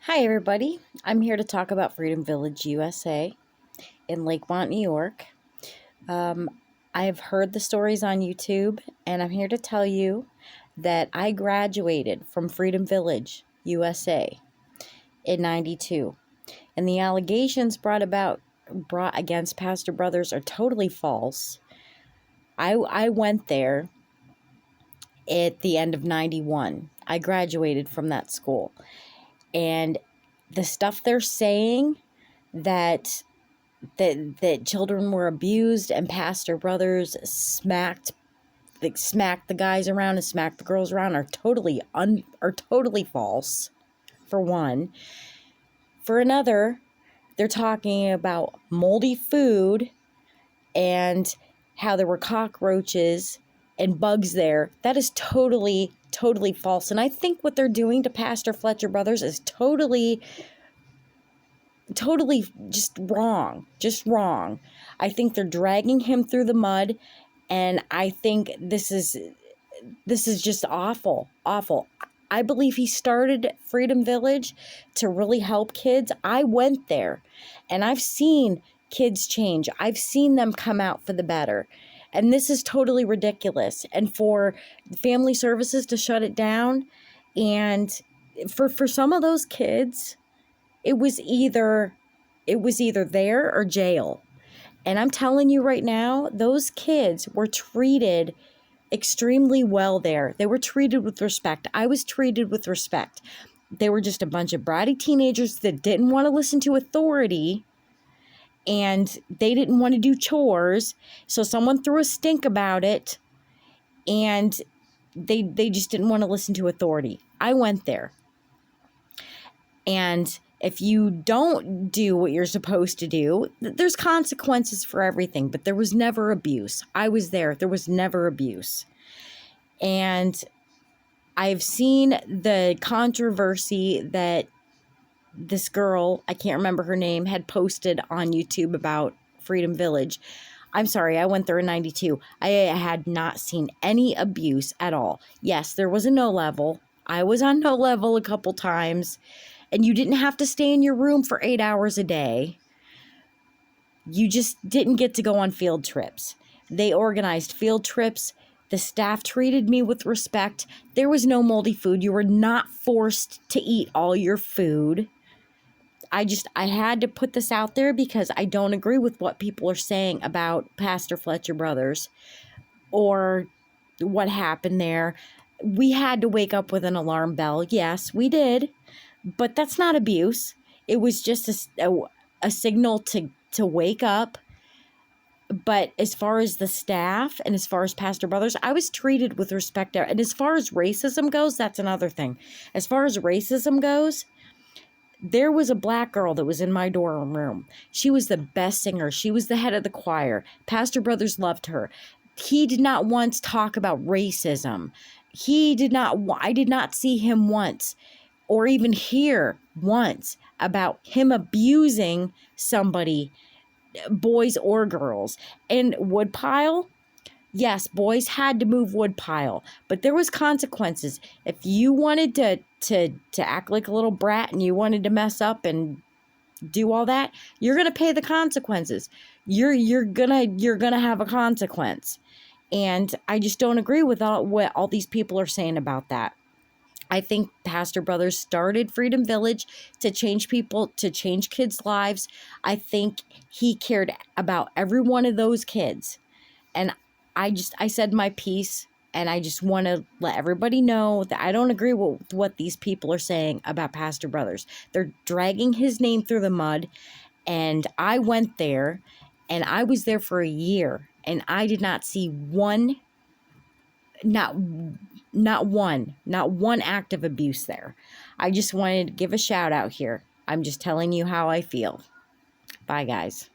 Hi, everybody. I'm here to talk about Freedom Village USA in Lakemont, New York. I've heard the stories on YouTube, and I'm here to tell you that I graduated from Freedom Village USA in '92, and the allegations brought against Pastor Brothers are totally false. I went there at the end of '91. I graduated from that school, and the stuff they're saying that children were abused and Pastor Brothers smacked the guys around and smacked the girls around are totally false. For one. For another, they're talking about moldy food and how there were cockroaches and bugs there. That is totally false. And I think what they're doing to Pastor Fletcher Brothers is totally just wrong. I think they're dragging him through the mud, and I think this is just awful. I believe he started Freedom Village to really help kids. I went there, and I've seen kids change. I've seen them come out for the better, and this is totally ridiculous. And for family services to shut it down, and for some of those kids, it was either there or jail. And I'm telling you right now, those kids were treated extremely well there. They were treated with respect. I was treated with respect. They were just a bunch of bratty teenagers that didn't want to listen to authority, and they didn't want to do chores. So someone threw a stink about it, and they just didn't want to listen to authority. I went there. And if you don't do what you're supposed to do, there's consequences for everything, but there was never abuse. I was there. There was never abuse. And I've seen the controversy that this girl, I can't remember her name, had posted on YouTube about Freedom Village. I'm sorry, I went there in '92. I had not seen any abuse at all. Yes, there was a no level. I was on no level a couple times. And you didn't have to stay in your room for 8 hours a day. You just didn't get to go on field trips. They organized field trips. The staff treated me with respect. There was no moldy food. You were not forced to eat all your food. I had to put this out there because I don't agree with what people are saying about Pastor Fletcher Brothers or what happened there. We had to wake up with an alarm bell. Yes, we did. But that's not abuse. It was just a signal to wake up. But as far as the staff and as far as Pastor Brothers, I was treated with respect there. And as far as racism goes, that's another thing. As far as racism goes, there was a black girl that was in my dorm room. She was the best singer. She was the head of the choir. Pastor Brothers loved her. He did not once talk about racism. I did not see him once or even hear once about him abusing somebody, boys or girls. And woodpile, yes, boys had to move woodpile, but there was consequences. If you wanted to act like a little brat and you wanted to mess up and do all that, you're gonna pay the consequences. You're gonna have a consequence. And I just don't agree with what all these people are saying about that. I think Pastor Brothers started Freedom Village to change people, to change kids' lives. I think he cared about every one of those kids. And I said my piece, and I just want to let everybody know that I don't agree with what these people are saying about Pastor Brothers. They're dragging his name through the mud, and I went there, and I was there for a year, and I did not see not one act of abuse there. I just wanted to give a shout out here. I'm just telling you how I feel. Bye, guys.